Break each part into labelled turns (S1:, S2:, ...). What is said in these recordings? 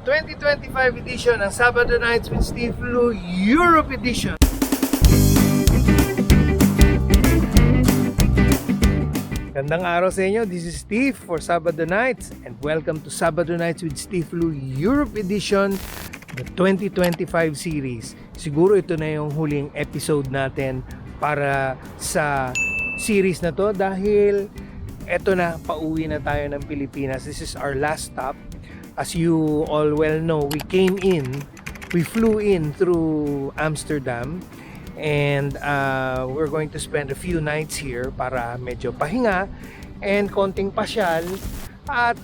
S1: 2025 edition ng Sabado Nights with Steve Lu Europe Edition. Gandang araw sa inyo. This is Steve for Sabado Nights and welcome to Sabado Nights with Steve Lu Europe Edition, the 2025 series. Siguro ito na yung huling episode natin para sa series na to dahil eto na, pauwi na tayo ng Pilipinas. This is our last stop. As you all well know, we flew in through Amsterdam and we're going to spend a few nights here para medyo pahinga and konting pasyal at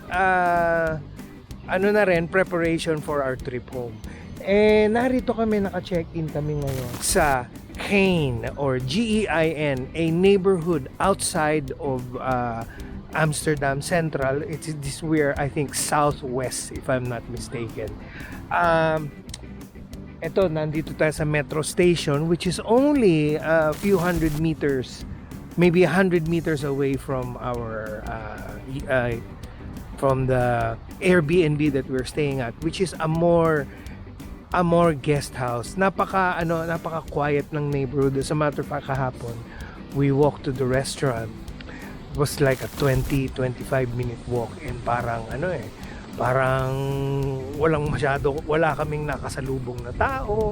S1: ano na rin, preparation for our trip home. Narito kami, naka-check-in kami ngayon sa Quaint or G-E-I-N, a neighborhood outside of Amsterdam Central. This where I think southwest, if I'm not mistaken. Ito, nandito tayo sa metro station, which is only a few hundred meters, maybe 100 meters away from our from the Airbnb that we're staying at, which is a more guest house. Napaka quiet ng neighborhood. As a matter of fact, kahapon we walked to the restaurant. It was like a 20-25 minute walk and parang wala kaming nakasalubong na tao,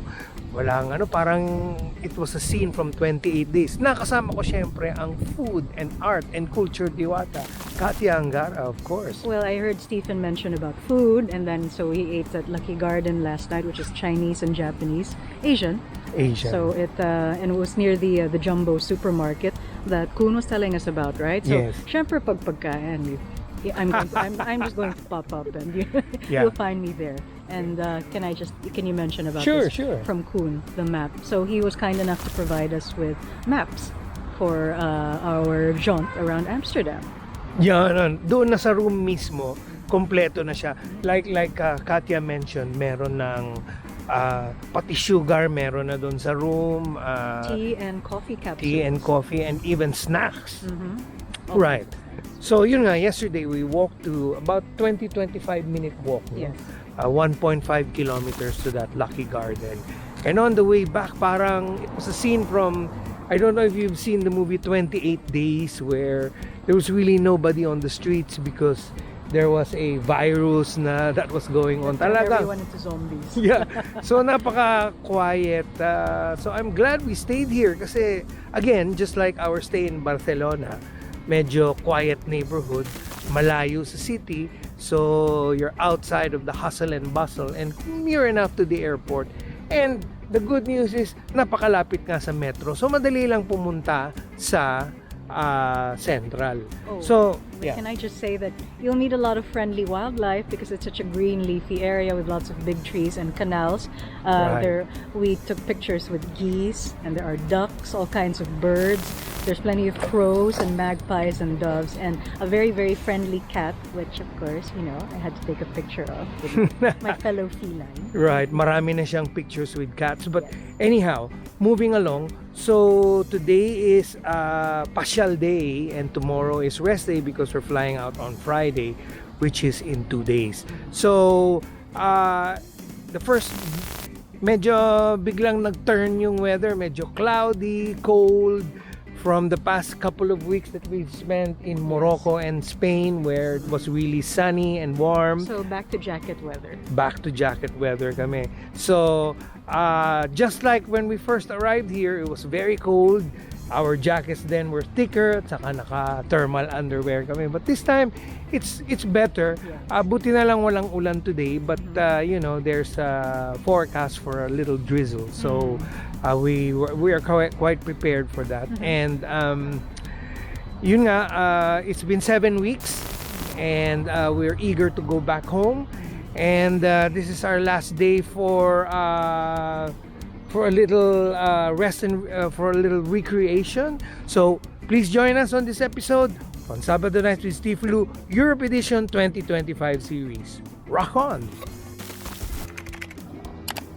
S1: parang it was a scene from 28 days. Nakasama ko syempre ang food and art and culture diwata, Katia Angara, of course.
S2: Well, I heard Stephen mention about food, and then so he ate at Lucky Garden last night, which is Chinese and Japanese, Asian. So it was near the Jumbo supermarket that Kuno was telling us about, right? So
S1: yes.
S2: Syempre pagkain, I'm just going to pop up and you'll find me there. And can you mention about
S1: sure.
S2: from Kuhn, the map? So he was kind enough to provide us with maps for our jaunt around Amsterdam.
S1: Yan, doon na sa room mismo, kompleto na siya. Like Katia mentioned, meron ng pati sugar, meron na doon sa room.
S2: Tea and coffee capsules.
S1: Tea and coffee and even snacks.
S2: Mm-hmm. Okay.
S1: Right. So yun nga, yesterday we walked to about 20-25 minute walk.
S2: Yes.
S1: 1.5 kilometers to that Lucky Garden. And on the way back, parang it was a scene from, I don't know if you've seen the movie 28 Days, where there was really nobody on the streets because there was a virus that was going on. Talaga.
S2: Everyone into zombies.
S1: Yeah. So napaka-quiet. So I'm glad we stayed here kasi again, just like our stay in Barcelona, medyo quiet neighborhood, malayo sa city, so you're outside of the hustle and bustle and near enough to the airport. And the good news is napakalapit nga sa metro, so madali lang pumunta sa Central. So yeah.
S2: Can I just say that you'll meet a lot of friendly wildlife because it's such a green, leafy area with lots of big trees and canals.
S1: Right.
S2: We took pictures with geese, and there are ducks, all kinds of birds. There's plenty of crows and magpies and doves, and a very, very friendly cat, which of course, I had to take a picture of with my fellow feline.
S1: Right, marami na siyang pictures with cats. But anyhow, moving along, so today is Pasyal Day and tomorrow is rest day because we're flying out on Friday, which is in 2 days. So, the first, medyo biglang nag-turn yung weather, medyo cloudy, cold, from the past couple of weeks that we've spent in Morocco and Spain, where it was really sunny and warm.
S2: So back to jacket weather.
S1: Back to jacket weather kami. So just like when we first arrived here, it was very cold. Our jackets then were thicker, saka naka-thermal underwear kami. But this time, it's better. Buti na lang walang ulan today, but there's a forecast for a little drizzle. So we are quite prepared for that. And yun nga, it's been 7 weeks and we're eager to go back home. And this is our last day for a little rest and for a little recreation. So please join us on this episode on Sabado Nights with Steve Lu Europe Edition 2025 series. Rock on!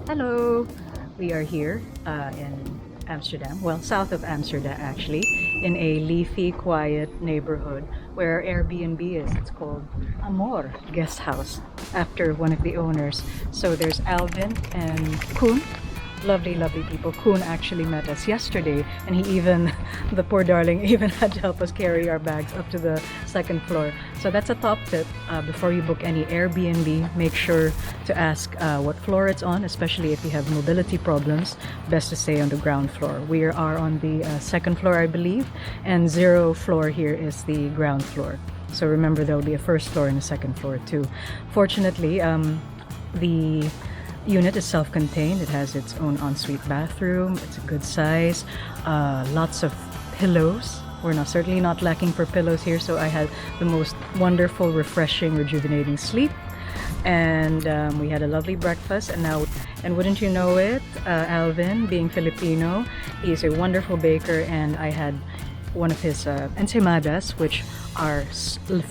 S2: Hello! We are here in Amsterdam, well, south of Amsterdam actually, in a leafy, quiet neighborhood where Airbnb is. It's called Amor Guest House after one of the owners. So there's Alvin and Kun. Lovely, lovely people. Kun actually met us yesterday, and he even, the poor darling, even had to help us carry our bags up to the second floor. So that's a top tip. Before you book any Airbnb, make sure to ask what floor it's on, especially if you have mobility problems. Best to stay on the ground floor. We are on the second floor, I believe, and 0 floor here is the ground floor. So remember, there will be a first floor and a second floor too. Fortunately, the unit is self-contained. It has its own ensuite bathroom. It's a good size. Lots of pillows. We're certainly not lacking for pillows here, so I had the most wonderful, refreshing, rejuvenating sleep. And we had a lovely breakfast, and wouldn't you know it, Alvin, being Filipino, he is a wonderful baker, and I had one of his ensaimadas, which are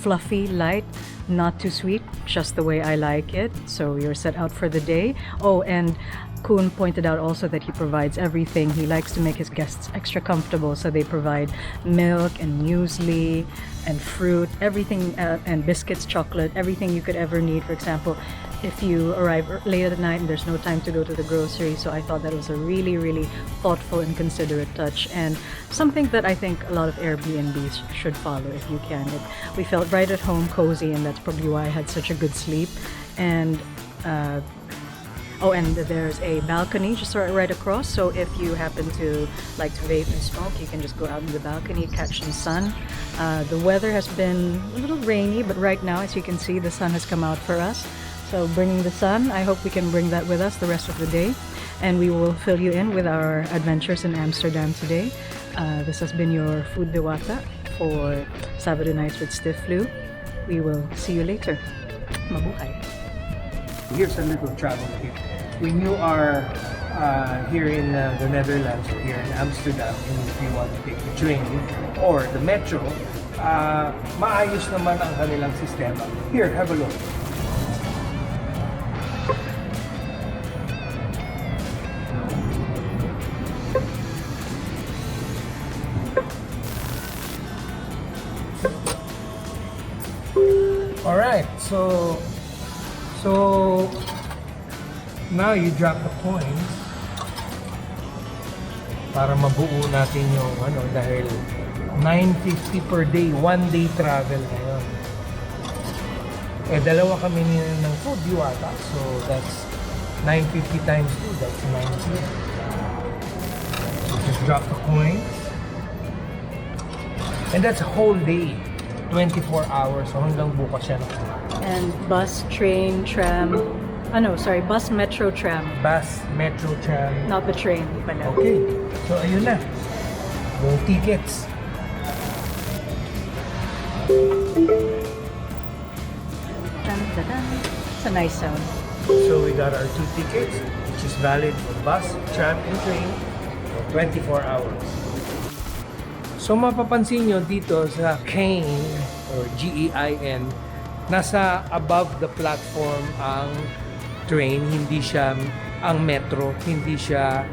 S2: fluffy, light, not too sweet, just the way I like it. So you're set out for the day. Oh, and Kun pointed out also that he provides everything. He likes to make his guests extra comfortable, so they provide milk and muesli and fruit, everything, and biscuits, chocolate, everything you could ever need. For example, if you arrive late at night and there's no time to go to the grocery. So I thought that was a really, really thoughtful and considerate touch, and something that I think a lot of Airbnbs should follow if you can. We felt right at home, cozy, and that's probably why I had such a good sleep. And oh, and there's a balcony just right across, so if you happen to like to vape and smoke, you can just go out in the balcony, catch the sun. The weather has been a little rainy, but right now, as you can see, the sun has come out for us. So bringing the sun, I hope we can bring that with us the rest of the day. And we will fill you in with our adventures in Amsterdam today. This has been your Food Diwata for Sabado Nights with Stiff Flu. We will see you later. Mabuhay.
S1: Here's a little travel tip. When you are here in the Netherlands or here in Amsterdam, and if you want to take the train or the metro, maayos naman ang kanilang sistema. Here, have a look. Alright, so now you drop the coins para mabuo natin yung dahil 950 per day, 1 day travel ngayon. Dalawa kami ng food diwata, so that's 950 times 2, that's 90. So just drop the coins. And that's a whole day, 24 hours, so hanggang bukas yan.
S2: And bus, train, tram. Bus, metro, tram.
S1: Bus, metro, tram.
S2: Not the train. Pala.
S1: Okay, so ayun na. Yung tickets.
S2: Dun-dun-dun. It's a nice sound.
S1: So we got our 2 tickets, which is valid for bus, tram, and train for 24 hours. So mapapansin nyo dito sa Quaint or G-E-I-N, nasa above the platform ang train, hindi siya ang metro, hindi siya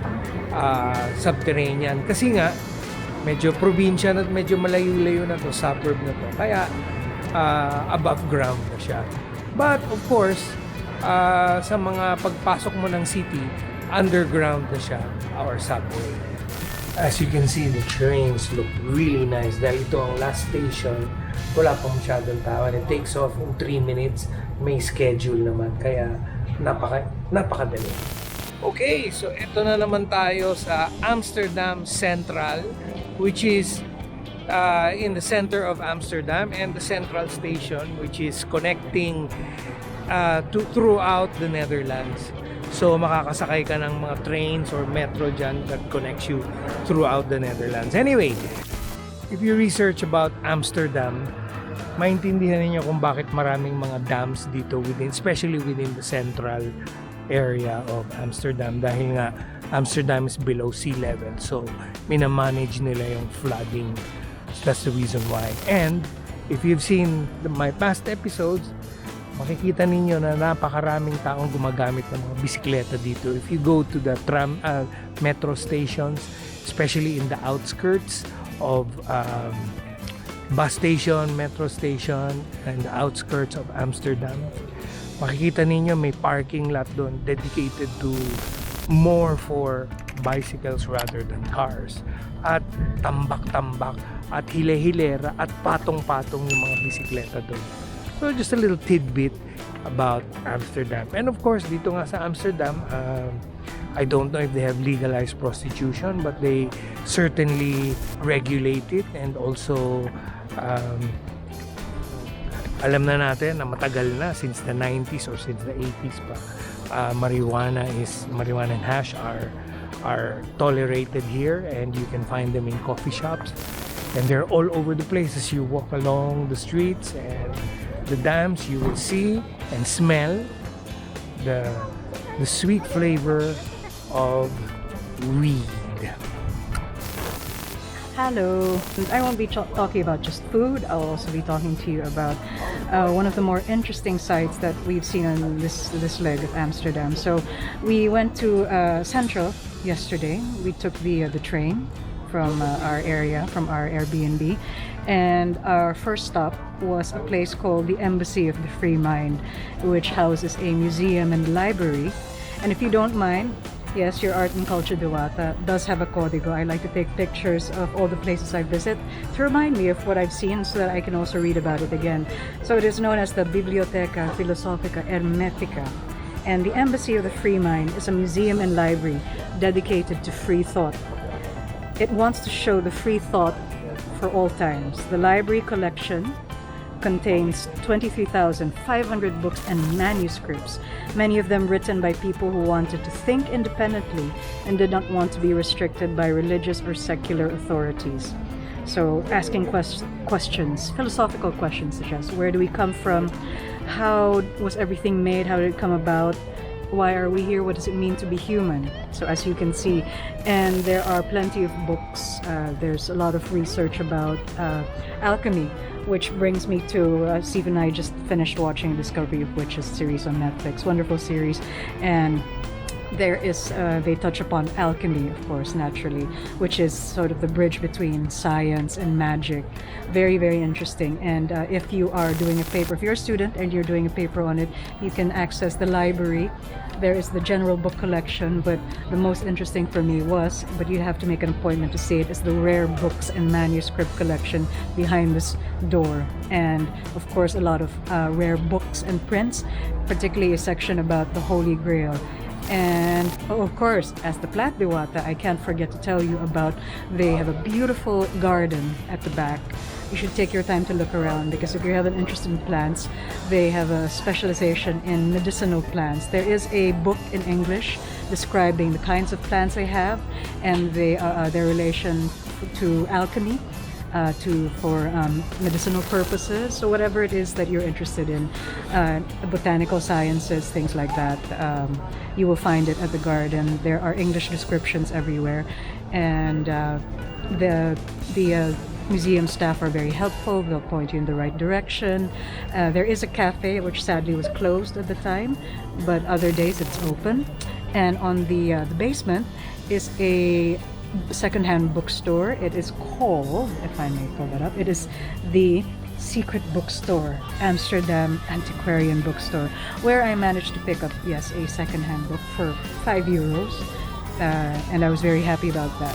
S1: subterranean. Kasi nga, medyo probinsya na, medyo malayo-layo na to, suburb na to. Kaya above ground na siya. But of course, sa mga pagpasok mo ng city, underground na siya, our subway. As you can see, the trains look really nice. Dahil ito ang last station, wala pa masyadong tao. And it takes off in 3 minutes. May schedule naman. Kaya napakadali. Okay, so ito na naman tayo sa Amsterdam Central, which is in the center of Amsterdam, and the Central Station, which is connecting throughout the Netherlands. So makakasakay ka ng mga trains or metro dyan that connects you throughout the Netherlands. Anyway, if you research about Amsterdam, maintindihan niyo kung bakit maraming mga dams dito especially within the central area of Amsterdam, dahil nga Amsterdam is below sea level, so minamanage nila yung flooding. That's the reason why. And if you've seen my past episodes, makikita ninyo na napakaraming taong gumagamit ng mga bisikleta dito. If you go to the metro stations, especially in the outskirts of bus station, metro station, and the outskirts of Amsterdam. Makikita ninyo may parking lot doon dedicated to more for bicycles rather than cars. At tambak-tambak at hile-hilera at patong-patong yung mga bisikleta doon. So just a little tidbit about Amsterdam. And of course, dito nga sa Amsterdam, I don't know if they have legalized prostitution, but they certainly regulate it. And also, alam na natin na matagal na, since the 90s or since the 80s pa, marijuana and hash are tolerated here, and you can find them in coffee shops, and they're all over the place. As you walk along the streets and the dams, you will see and smell the sweet flavor of weed.
S2: Hello. I won't be talking about just food. I'll also be talking to you about one of the more interesting sites that we've seen on this leg of Amsterdam. So we went to Central yesterday. We took the train from our area, from our Airbnb, and our first stop was a place called the Embassy of the Free Mind, which houses a museum and library. And if you don't mind, yes, your art and culture Diwata does have a código. I like to take pictures of all the places I visit to remind me of what I've seen so that I can also read about it again. So it is known as the Biblioteca Filosofica Hermetica. And the Embassy of the Free Mind is a museum and library dedicated to free thought. It wants to show the free thought for all times. The library collection contains 23,500 books and manuscripts, many of them written by people who wanted to think independently and did not want to be restricted by religious or secular authorities. So asking questions, philosophical questions such as, where do we come from? How was everything made? How did it come about? Why are we here? What does it mean to be human? So as you can see, and there are plenty of books. There's a lot of research about alchemy, which brings me to Steve and I just finished watching Discovery of Witches series on Netflix. Wonderful series. And there is they touch upon alchemy, of course, naturally, which is sort of the bridge between science and magic. Very, very interesting. And if you are doing a paper, if you're a student and you're doing a paper on it, you can access the library. There is the general book collection, but the most interesting for me was, but you have to make an appointment to see it, is the rare books and manuscript collection behind this door. And of course, a lot of rare books and prints, particularly a section about the Holy Grail. And of course, as the Plant Diwata, I can't forget to tell you about, they have a beautiful garden at the back. You should take your time to look around, because if you have an interest in plants, they have a specialization in medicinal plants. There is a book in English describing the kinds of plants they have and their relation to alchemy. For medicinal purposes. So whatever it is that you're interested in, botanical sciences, things like that, you will find it at the garden. There are English descriptions everywhere, and the museum staff are very helpful. They'll point you in the right direction. There is a cafe which sadly was closed at the time, but other days it's open. And on the basement is a secondhand bookstore. It is called, if I may pull that up, it is the Secret Bookstore, Amsterdam Antiquarian Bookstore, where I managed to pick up, yes, a secondhand book for €5, and I was very happy about that.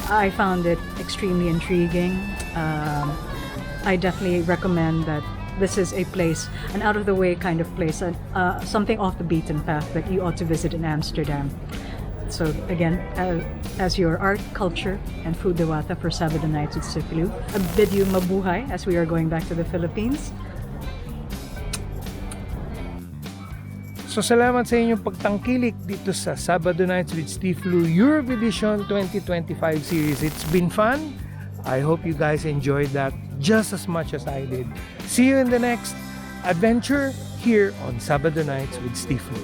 S2: I found it extremely intriguing. I definitely recommend that this is a place, an out-of-the-way kind of place, something off the beaten path that you ought to visit in Amsterdam. So again, as your art, culture, and food Diwata for Sabado Nights with Siflu, I bid you mabuhay as we are going back to the Philippines.
S1: So salamat sa inyong pagtangkilik dito sa Sabado Nights with Steve Lu Europe Edition 2025 series. It's been fun. I hope you guys enjoyed that just as much as I did. See you in the next adventure here on Sabado Nights with Steve Lu.